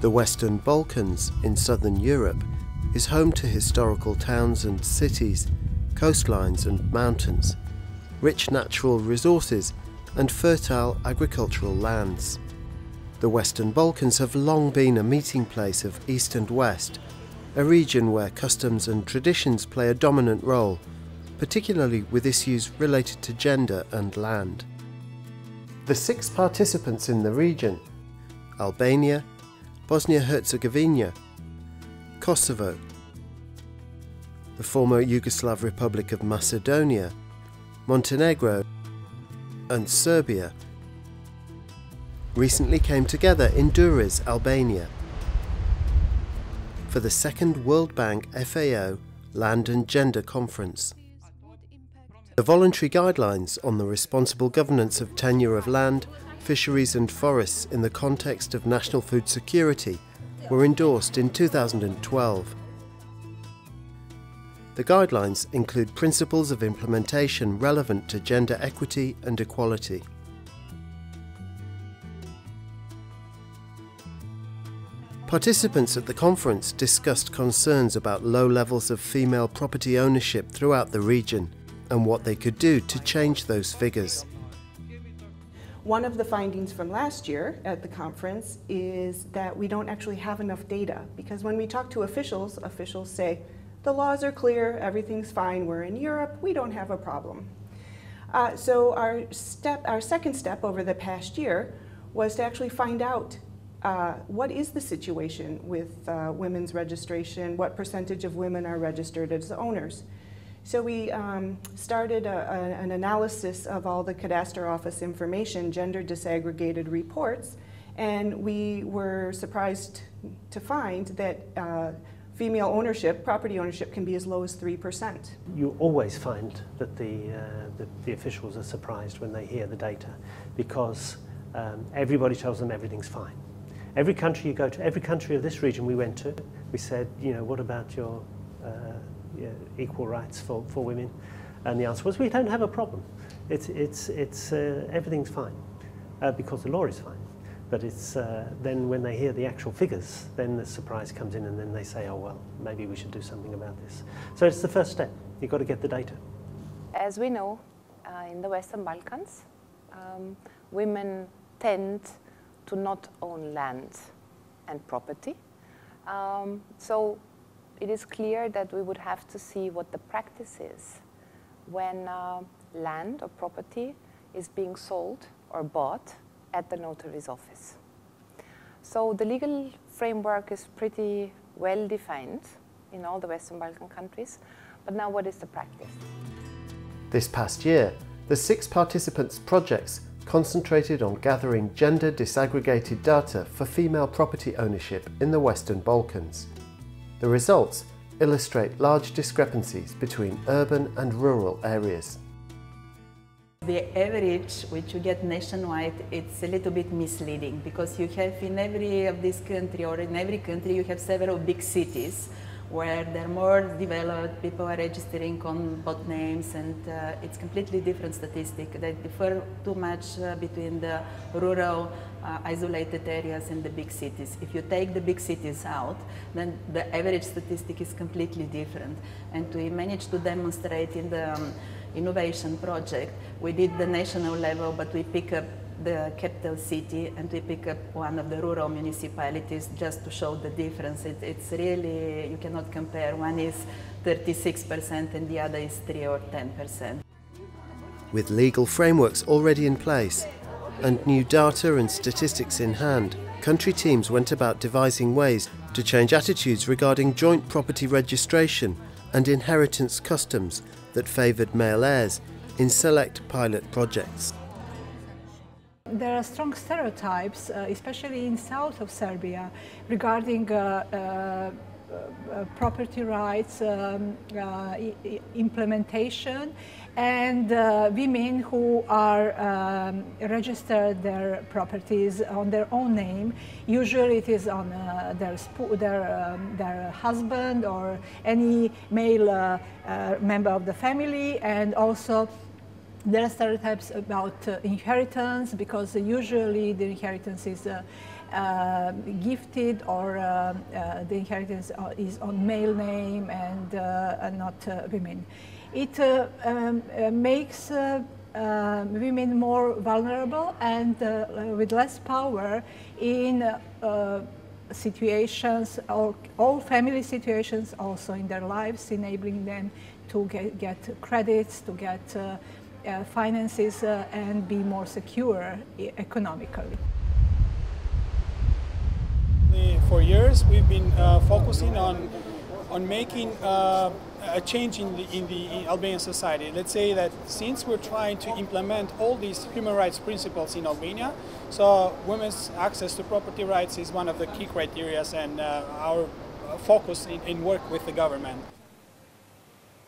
The Western Balkans in southern Europe is home to historical towns and cities, coastlines and mountains, rich natural resources and fertile agricultural lands. The Western Balkans have long been a meeting place of East and West, a region where customs and traditions play a dominant role, particularly with issues related to gender and land. The 6 participants in the region, Albania, Bosnia-Herzegovina, Kosovo, the former Yugoslav Republic of Macedonia, Montenegro and Serbia, recently came together in Durrës, Albania, for the second World Bank FAO Land and Gender Conference. The voluntary guidelines on the responsible governance of tenure of land, fisheries and forests in the context of national food security were endorsed in 2012. The guidelines include principles of implementation relevant to gender equity and equality. Participants at the conference discussed concerns about low levels of female property ownership throughout the region and what they could do to change those figures. One of the findings from last year at the conference is that we don't actually have enough data, because when we talk to officials, officials say, the laws are clear, everything's fine, we're in Europe, we don't have a problem. So our second step over the past year was to actually find out what is the situation with women's registration, what percentage of women are registered as owners. So we started an analysis of all the cadastre office information, gender-disaggregated reports, and we were surprised to find that female ownership, property ownership, can be as low as 3%. You always find that the officials are surprised when they hear the data, because everybody tells them everything's fine. Every country you go to, every country of this region we went to, we said, you know, what about your equal rights for women? And the answer was, we don't have a problem. Everything's fine, because the law is fine. But it's then when they hear the actual figures, then the surprise comes in, and then they say, oh well, maybe we should do something about this. So it's the first step. You've got to get the data. As we know, in the Western Balkans, women tend to not own land and property. So it is clear that we would have to see what the practice is when land or property is being sold or bought at the notary's office. So the legal framework is pretty well defined in all the Western Balkan countries, but now what is the practice? This past year, the 6 participants' projects concentrated on gathering gender-disaggregated data for female property ownership in the Western Balkans. The results illustrate large discrepancies between urban and rural areas. The average which you get nationwide, it's a little bit misleading, because you have in every of this country, or in every country, you have several big cities where they're more developed, people are registering on both names, and it's completely different statistic. They differ too much between the rural isolated areas and the big cities. If you take the big cities out, then the average statistic is completely different. And we managed to demonstrate in the innovation project, we did the national level, but we pick up the capital city and we pick up one of the rural municipalities just to show the difference. It's really, you cannot compare. One is 36% and the other is 3 or 10%. With legal frameworks already in place and new data and statistics in hand, country teams went about devising ways to change attitudes regarding joint property registration and inheritance customs that favoured male heirs in select pilot projects. There are strong stereotypes, especially in south of Serbia, regarding property rights implementation, and women who are registered their properties on their own name. Usually it is on their husband or any male member of the family, and also there are stereotypes about inheritance, because usually the inheritance is gifted or the inheritance is on male name and not women. It makes women more vulnerable and with less power in situations, or all family situations also in their lives, enabling them to get credits, to get finances and be more secure economically. For years we've been focusing on making a change in the Albanian society. Let's say that since we're trying to implement all these human rights principles in Albania, so women's access to property rights is one of the key criteria and our focus in work with the government.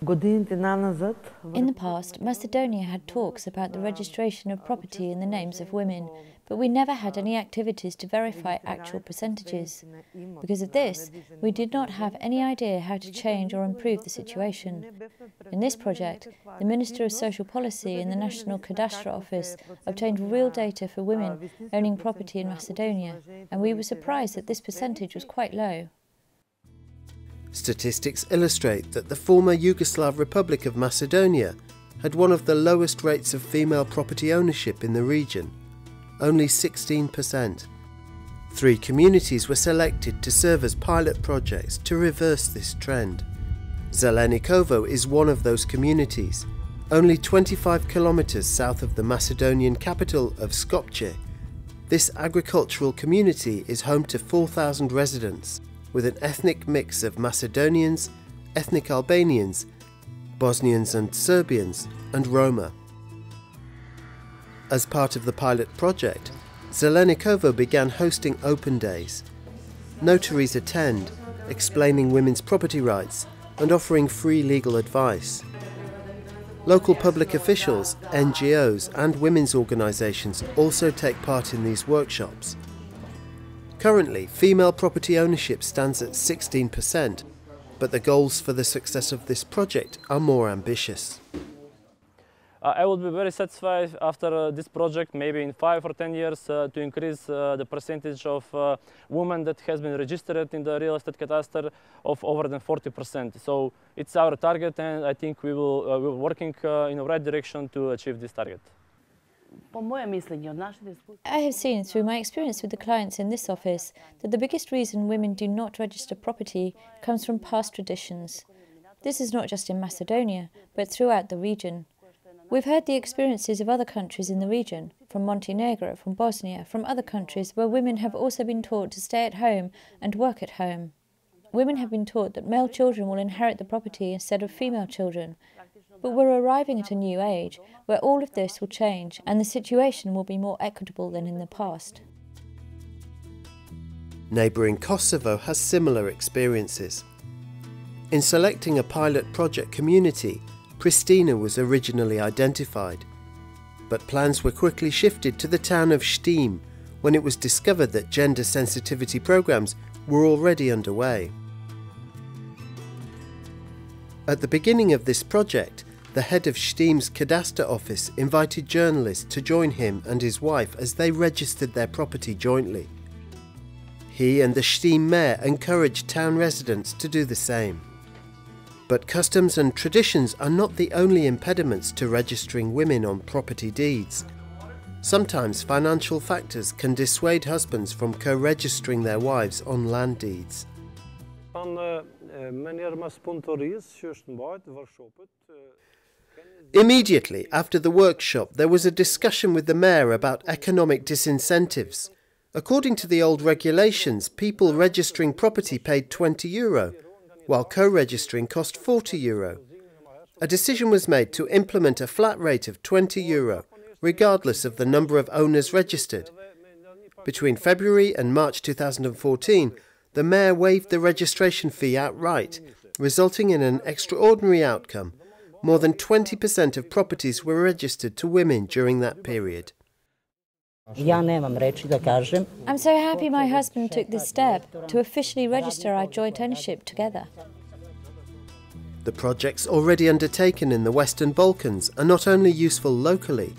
In the past, Macedonia had talks about the registration of property in the names of women, but we never had any activities to verify actual percentages. Because of this, we did not have any idea how to change or improve the situation. In this project, the Minister of Social Policy in the National Cadastre Office obtained real data for women owning property in Macedonia, and we were surprised that this percentage was quite low. Statistics illustrate that the former Yugoslav Republic of Macedonia had one of the lowest rates of female property ownership in the region, only 16%. 3 communities were selected to serve as pilot projects to reverse this trend. Zelenikovo is one of those communities, only 25 kilometers south of the Macedonian capital of Skopje. This agricultural community is home to 4,000 residents, with an ethnic mix of Macedonians, ethnic Albanians, Bosnians and Serbians, and Roma. As part of the pilot project, Zelenikovo began hosting open days. Notaries attend, explaining women's property rights and offering free legal advice. Local public officials, NGOs and women's organisations also take part in these workshops. Currently, female property ownership stands at 16%, but the goals for the success of this project are more ambitious. I would be very satisfied after this project, maybe in 5 or 10 years, to increase the percentage of women that has been registered in the real estate cadastre of over than 40%. So it's our target, and I think we're working in the right direction to achieve this target. I have seen through my experience with the clients in this office that the biggest reason women do not register property comes from past traditions. This is not just in Macedonia, but throughout the region. We've heard the experiences of other countries in the region, from Montenegro, from Bosnia, from other countries where women have also been taught to stay at home and work at home. Women have been taught that male children will inherit the property instead of female children. But we're arriving at a new age where all of this will change and the situation will be more equitable than in the past. Neighbouring Kosovo has similar experiences. In selecting a pilot project community, Pristina was originally identified, but plans were quickly shifted to the town of Shtim when it was discovered that gender sensitivity programmes were already underway. At the beginning of this project, the head of Shtim's Cadastre office invited journalists to join him and his wife as they registered their property jointly. He and the Shtim mayor encouraged town residents to do the same. But customs and traditions are not the only impediments to registering women on property deeds. Sometimes financial factors can dissuade husbands from co-registering their wives on land deeds. Immediately after the workshop, there was a discussion with the mayor about economic disincentives. According to the old regulations, people registering property paid €20, while co-registering cost €40. A decision was made to implement a flat rate of €20, regardless of the number of owners registered. Between February and March 2014, the mayor waived the registration fee outright, resulting in an extraordinary outcome. More than 20% of properties were registered to women during that period. I'm so happy my husband took this step to officially register our joint ownership together. The projects already undertaken in the Western Balkans are not only useful locally,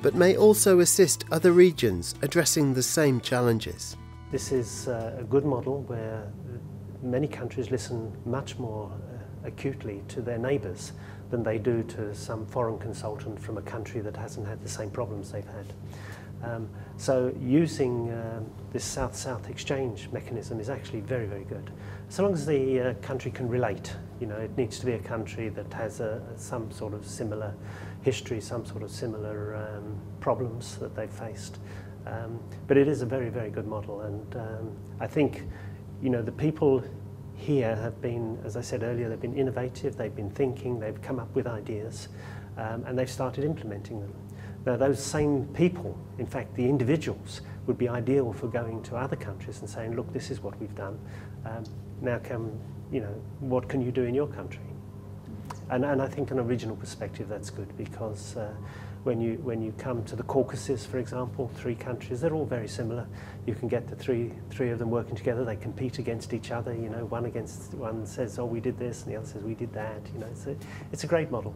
but may also assist other regions addressing the same challenges. This is a good model where many countries listen much more acutely to their neighbours than they do to some foreign consultant from a country that hasn't had the same problems they've had. So using this South-South exchange mechanism is actually very, very good. So long as the country can relate, you know, it needs to be a country that has some sort of similar history, some sort of similar problems that they've faced. But it is a very, very good model, and I think, you know, the people here have been, as I said earlier, they've been innovative, they've been thinking, they've come up with ideas, and they've started implementing them. Now, those same people, in fact, the individuals, would be ideal for going to other countries and saying, look, this is what we've done. Now, you know, what can you do in your country? And I think in a regional perspective, that's good, because when you come to the Caucasus, for example, 3 countries, they're all very similar. You can get the three of them working together. They compete against each other. You know, one says, "Oh, we did this," and the other says, "We did that." You know, it's a great model.